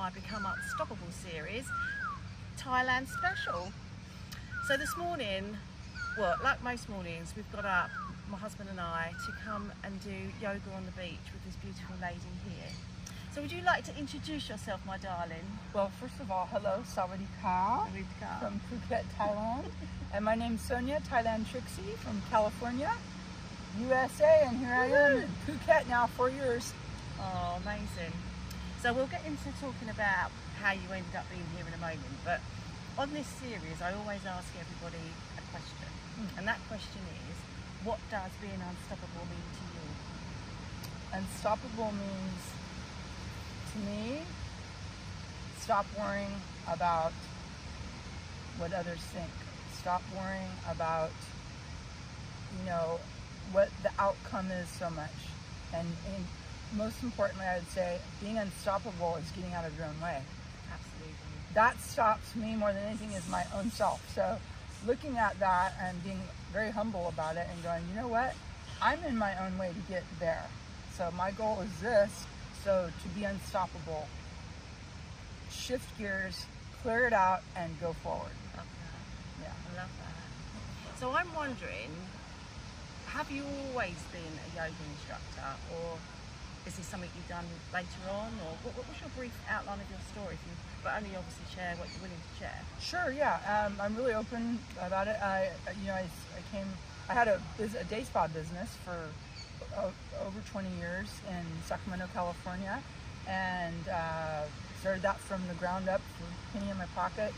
my Become Unstoppable series, Thailand special. So this morning, well, like most mornings, we've got up, my husband and I, to come and do yoga on the beach with this beautiful lady here. So would you like to introduce yourself, my darling? Well, first of all, hello, Sawadee-ka from Phuket, Thailand. And my name's Sonia, Thailand Trixie from California, USA, and here I am in Phuket now 4 years. Oh, amazing. So we'll get into talking about how you ended up being here in a moment, but on this series I always ask everybody a question, and that question is, what does being unstoppable mean to you? Unstoppable means, to me, stop worrying about what others think. Stop worrying about, what the outcome is so much. And most importantly, I would say, being unstoppable is getting out of your own way. Absolutely. That stops me more than anything is my own self. So looking at that and being very humble about it and going, you know what? I'm in my own way to get there. So my goal is this. So to be unstoppable, shift gears, clear it out, and go forward. Love that. Yeah. I love that. So I'm wondering, have you always been a yoga instructor, or is this something you've done later on, or what was your brief outline of your story? But only obviously share what you're willing to share. Sure, yeah. I'm really open about it. I had a day spa business for over 20 years in Sacramento, California, and started that from the ground up for a penny in my pocket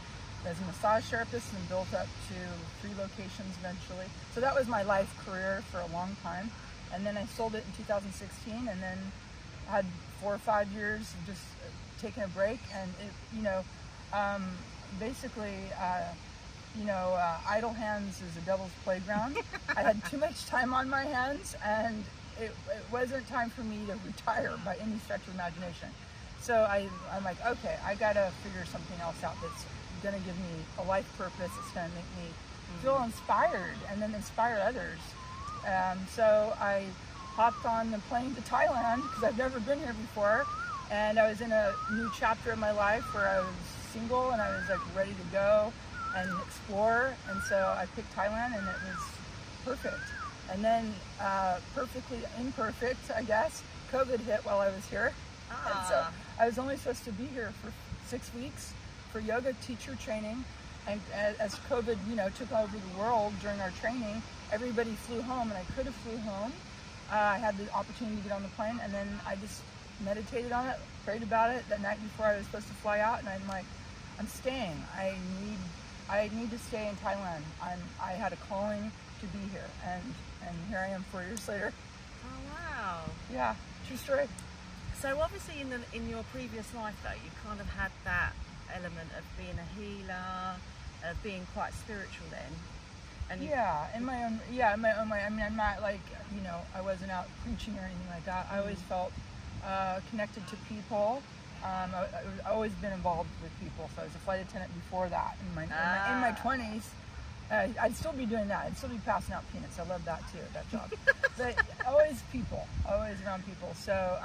as a massage therapist, and built up to 3 locations eventually. So that was my life career for a long time. And then I sold it in 2016, and then had 4 or 5 years of just taking a break. And idle hands is a devil's playground. I had too much time on my hands, and it wasn't time for me to retire by any stretch of imagination. So I'm like, okay, I gotta figure something else out that's gonna give me a life purpose. It's gonna make me feel inspired and then inspire others. So I hopped on the plane to Thailand because I've never been here before, and I was in a new chapter of my life where I was single and I was like ready to go and explore, and so I picked Thailand, and it was perfect. And then perfectly imperfect, I guess, COVID hit while I was here. And so I was only supposed to be here for 6 weeks for yoga teacher training, and as COVID took over the world during our training, everybody flew home, and I could have flew home. I had the opportunity to get on the plane, and then I just meditated on it, prayed about it that night before I was supposed to fly out, and I'm like, I'm staying. I need to stay in Thailand. I had a calling to be here, and here I am 4 years later. Oh wow! Yeah, true story. So obviously in your previous life though, you kind of had that element of being a healer, of being quite spiritual then. And in my own way. I mean, I'm not like, I wasn't out preaching or anything like that. I always felt connected to people. I've always been involved with people. So I was a flight attendant before that. In my 20s, I'd still be doing that. I'd still be passing out peanuts. I love that too, that job. But always people, always around people. So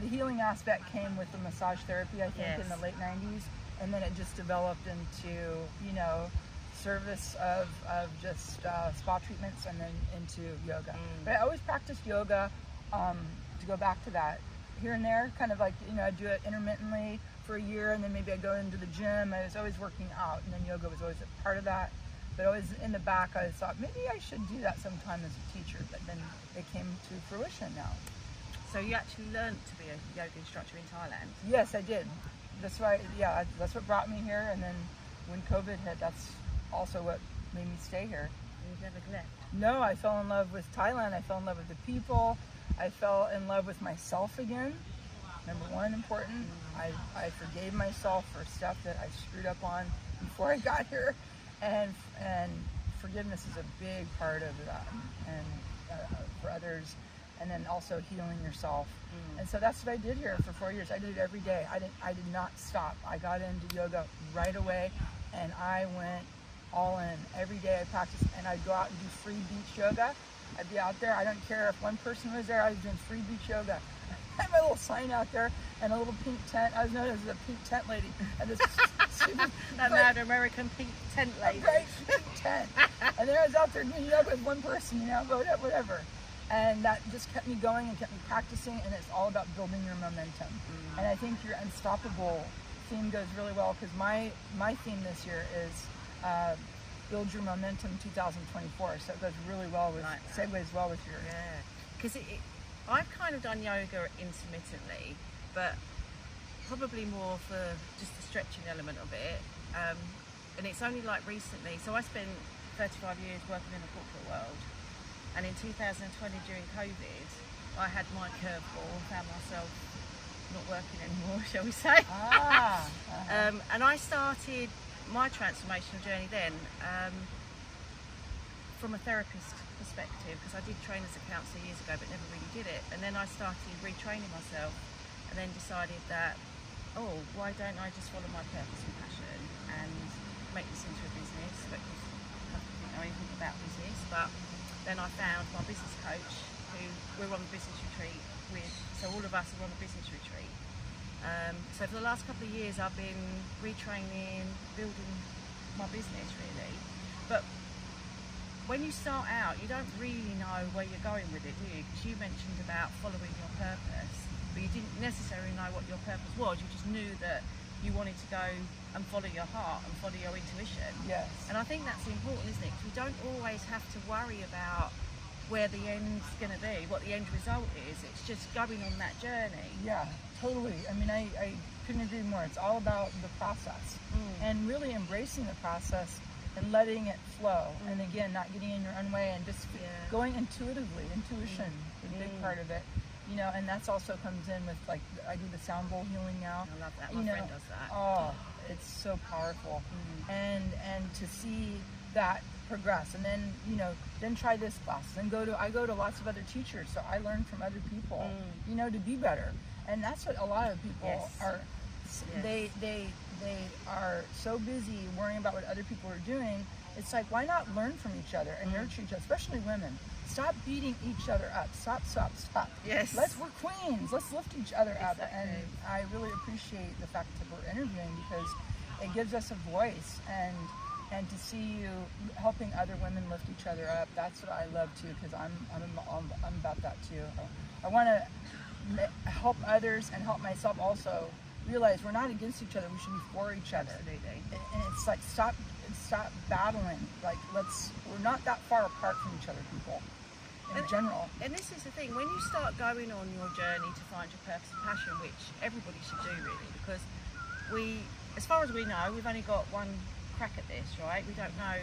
the healing aspect came with the massage therapy, I think, in the late 90s. And then it just developed into, service of just spa treatments, and then into yoga. But I always practiced yoga, to go back to that, here and there, kind of like, I'd do it intermittently for a year, and then maybe I'd go into the gym. I was always working out, and then yoga was always a part of that. But always in the back, I thought, maybe I should do that sometime as a teacher, but then it came to fruition now. So you actually learned to be a yoga instructor in Thailand? Yes, I did. That's why, that's what brought me here, and then when COVID hit, that's also what made me stay here. You've never left? No, I fell in love with Thailand. I fell in love with the people. I fell in love with myself again. Number one, important. I forgave myself for stuff that I screwed up on before I got here, and forgiveness is a big part of that, and for others, and then also healing yourself. And so that's what I did here for 4 years. I did it every day. I did not stop. I got into yoga right away, and I went all in. Every day I practiced, and I'd go out and do free beach yoga. I'd be out there. I don't care if one person was there. I was doing free beach yoga I had my little sign out there and a little pink tent. I was known as the pink tent lady. And this stupid, that mad American pink tent lady. Right, pink tent. And then I was out there doing yoga with one person, you know, whatever. And that just kept me going and kept me practicing, and it's all about building your momentum. And I think your unstoppable theme goes really well, because my theme this year is build your momentum 2024. So it goes really well with, segues well with yours. Yeah, because I've kind of done yoga intermittently, but probably more for just the stretching element of it. And it's only like recently, so I spent 35 years working in the corporate world. And in 2020, during COVID, I had my curveball and found myself not working anymore, shall we say. And I started my transformational journey then from a therapist perspective, because I did train as a counsellor years ago, but never really did it. And then I started retraining myself, and then decided that, oh, why don't I just follow my purpose and passion and make this into a business? But I didn't know anything about business, but then I found my business coach, who we're on the business retreat with, so all of us are on the business retreat. So for the last couple of years I've been retraining, building my business really. But when you start out, you don't really know where you're going with it, do you? Because you mentioned about following your purpose, but you didn't necessarily know what your purpose was. You just knew that you wanted to go and follow your heart and follow your intuition. Yes. And I think that's important, isn't it? Because we don't always have to worry about where the end's going to be, what the end result is. It's just going on that journey. Yeah, totally. I mean, I couldn't agree more. It's all about the process and really embracing the process and letting it flow. And again, not getting in your own way and just going intuitively. Intuition is a big part of it. You know, and that's also comes in with, like, I do the sound bowl healing now. I love that. My friend does that. Oh, it's so powerful. And to see that progress, and then, you know, then try this class, then I go to lots of other teachers, so I learn from other people, you know, to be better. And that's what a lot of people are. They are so busy worrying about what other people are doing. It's like, why not learn from each other and nurture each other, especially women? Stop beating each other up. Stop. Yes. We're queens. Let's lift each other up. And I really appreciate the fact that we're interviewing, because it gives us a voice, and to see you helping other women lift each other up. That's what I love too, because I'm about that too. I want to help others and help myself also realize we're not against each other. We should be for each other. Absolutely. And it's like, stop battling. Like, we're not that far apart from each other, people, in general. And this is the thing, when you start going on your journey to find your purpose and passion, which everybody should do really, because as far as we know, we've only got one crack at this, right? We don't know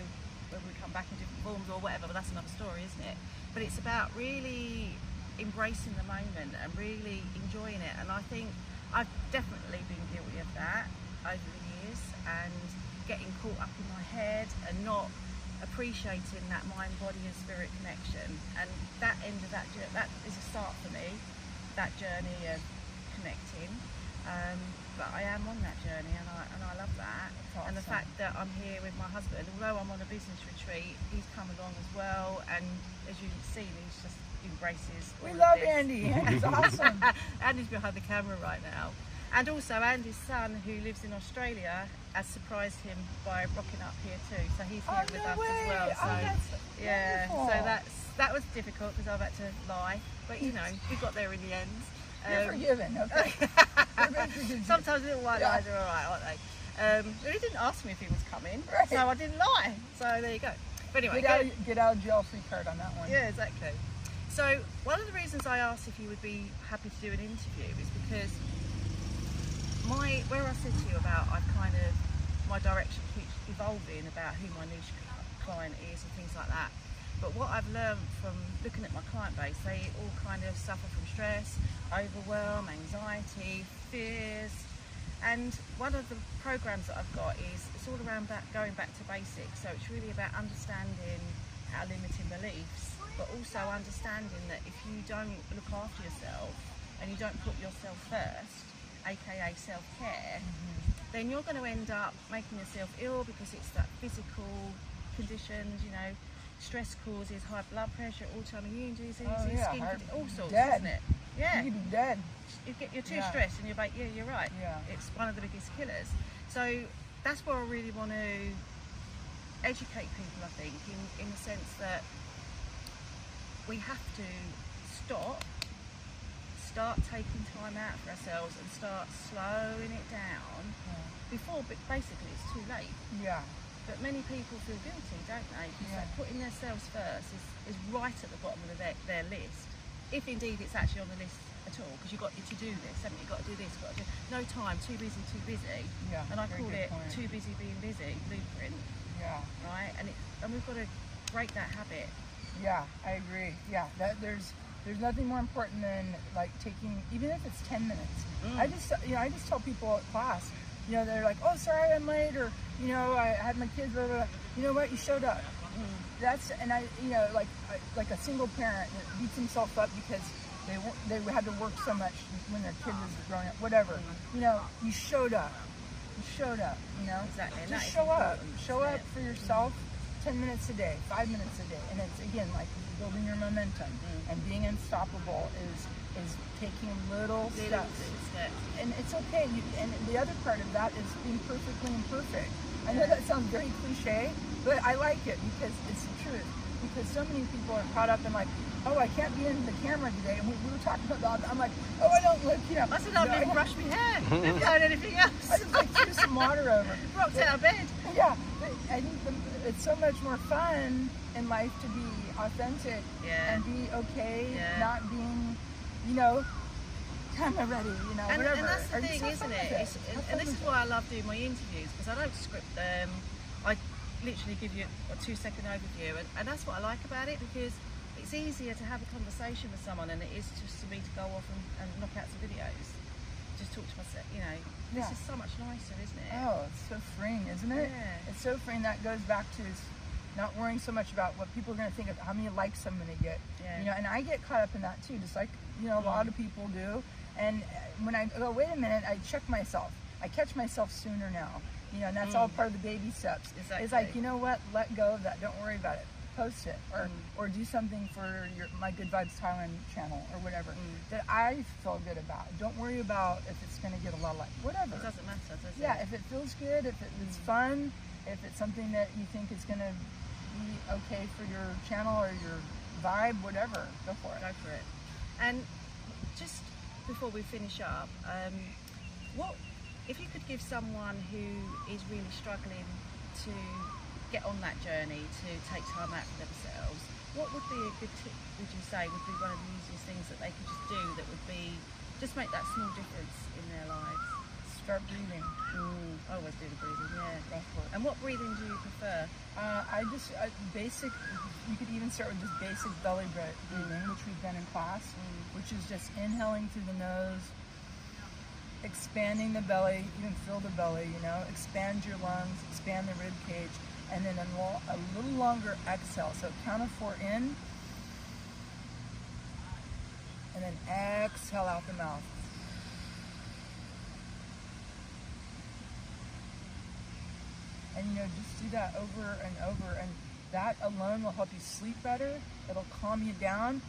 whether we come back in different forms or whatever, but that's another story, isn't it? But it's about really embracing the moment and really enjoying it. And I think I've definitely been guilty of that over the years, and getting caught up in my head and not appreciating that mind, body and spirit connection. And that end of that is a start for me, that journey of connecting. But I am on that journey, and I love that. Awesome. And the fact that I'm here with my husband, although I'm on a business retreat, he's come along as well. And as you can see, he's just embraces all We of love this. Andy. Andy's awesome. Andy's behind the camera right now. And also Andy's son, who lives in Australia, has surprised him by rocking up here too. So he's here with us as well. So wonderful. so that was difficult, because I've had to lie. But you know, we got there in the end. You're forgiven, okay? Sometimes little white lies are alright, aren't they? He didn't ask me if he was coming, so I didn't lie. So there you go. But anyway, get out of jail free card on that one. Yeah, exactly. So one of the reasons I asked if you would be happy to do an interview is because where I said to you about my direction keeps evolving about who my niche client is and things like that. But what I've learned from looking at my client base, they all kind of suffer from stress, overwhelm, anxiety, fears. And one of the programs that I've got it's all around going back to basics. So it's really about understanding our limiting beliefs, but also understanding that if you don't look after yourself and you don't put yourself first, aka self-care, then you're going to end up making yourself ill, because it's that physical conditions, you know, stress causes high blood pressure, autoimmune diseases, Oh, yeah. skin, all sorts, Dead. isn't it? Yeah. You could be dead. You're too Yeah. stressed and you're like, yeah, you're right. Yeah. It's one of the biggest killers. So that's where I really want to educate people, I think, in the sense that we have to start taking time out for ourselves and start slowing it down before, but basically it's too late. Yeah. But many people feel guilty, don't they? Because Yeah. putting themselves first is right at the bottom of their list, if indeed it's actually on the list at all, because you've got to do this, haven't you? You've got to do this, got to do no time, too busy. Yeah. And I very call good it point. too busy being busy blueprint, Yeah. right? And we've got to break that habit. Yeah, I agree. Yeah, there's nothing more important than like taking, even if it's 10 minutes. I just tell people at class, they're like, oh, sorry, I'm late, or I had my kids, blah, blah, blah. You know what? You showed up. That's, and I, like a single parent that beats himself up because they had to work so much when their kid was growing up. Whatever. You showed up. You showed up. Exactly. And Just that show is up. important, Show isn't up it? for yourself. 10 minutes a day, 5 minutes a day, and it's again like building your momentum and being unstoppable is taking little steps. And it's okay. And the other part of that is being perfectly imperfect. I know that sounds very cliche, but I like it because it's the truth. Because so many people are caught up in like, oh, I can't be in the camera today. And we were talking about that. I'm like, oh, I don't look, I said I didn't brush my hair. Didn't find anything else. I just like threw some water over. Rocked out of bed. Yeah, but I think it's so much more fun in life to be authentic and be okay, not being, camera ready, whatever. And that's the Or thing, just have isn't fun it? with And this is why I love doing my interviews, because I don't script them. I literally give you a 2-second overview, and that's what I like about it, because it's easier to have a conversation with someone than it is just for me to go off and knock out some videos. Just talk to myself, This is so much nicer, isn't it? Oh, it's so freeing, isn't it? Yeah. It's so freeing. That goes back to not worrying so much about what people are going to think of how many likes I'm going to get. Yeah. And I get caught up in that too, just like, a lot of people do. And when I go, wait a minute, I check myself. I catch myself sooner now. And that's all part of the baby steps. Exactly. It's like, you know what? Let go of that. Don't worry about it. Post it or do something for my Good Vibes Thailand channel or whatever that I feel good about. Don't worry about if it's going to get a lot of like whatever. It doesn't matter, does it? Yeah, if it feels good, if it's fun, if it's something that you think is going to be okay for your channel or your vibe, whatever, go for it. Go for it. And just before we finish up, what if you could give someone who is really struggling to get on that journey to take time out for themselves, what would be a good tip, would you say, would be one of the easiest things that they could just do that would be, just make that small difference in their lives? Start breathing. I always do the breathing, yeah. Go for it. And what breathing do you prefer? Basic, you could even start with just basic belly breathing, which we've done in class, which is just inhaling through the nose, expanding the belly, even fill the belly, expand your lungs, expand the rib cage, and then a little longer exhale. So count of 4 in, and then exhale out the mouth. And just do that over and over, and that alone will help you sleep better. It'll calm you down.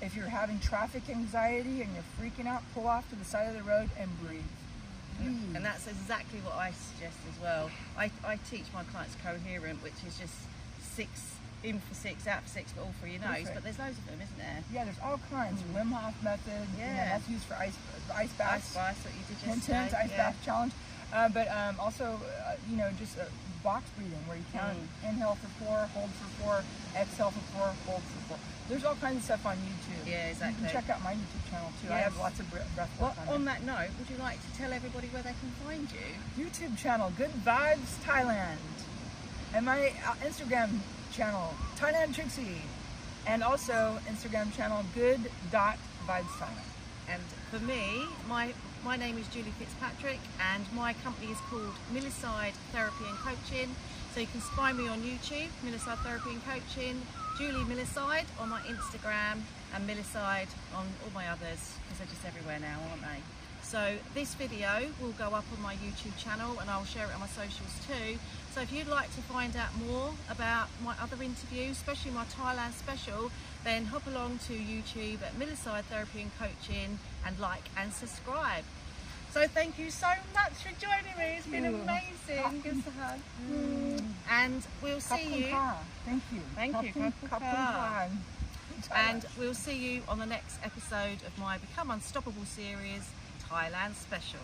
If you're having traffic anxiety and you're freaking out, pull off to the side of the road and breathe. And that's exactly what I suggest as well. I teach my clients coherent, which is just 6 in for 6, out for 6, but all through your nose. Perfect. But there's loads of them, isn't there? Yeah, there's all kinds. Wim Hof method. Yeah. That's used for ice baths. Ice baths, what you did yesterday. Intense ice bath challenge. But also, just box breathing where you count inhale for 4, hold for 4, exhale for 4, hold for 4. There's all kinds of stuff on YouTube. Yeah, exactly. You can check out my YouTube channel too. I Yes. have lots of breath Well, work on that note, would you like to tell everybody where they can find you? YouTube channel, Good Vibes Thailand. And my Instagram channel, Thailand Trixie. And also Instagram channel, good.vibes Thailand. And for me, my name is Julie Fitzpatrick, and my company is called Millieside Therapy and Coaching. So you can find me on YouTube, Millieside Therapy and Coaching, Julie Millieside on my Instagram, and Millieside on all my others, because they're just everywhere now, aren't they? So this video will go up on my YouTube channel and I'll share it on my socials too. So if you'd like to find out more about my other interviews, especially my Thailand special, then hop along to YouTube at Millieside Therapy and Coaching and like and subscribe. So thank you so much for joining me. It's been amazing. Good to have. And we'll see you. Thank you. Thank you. And we'll see you on the next episode of my Become Unstoppable series, Thailand special.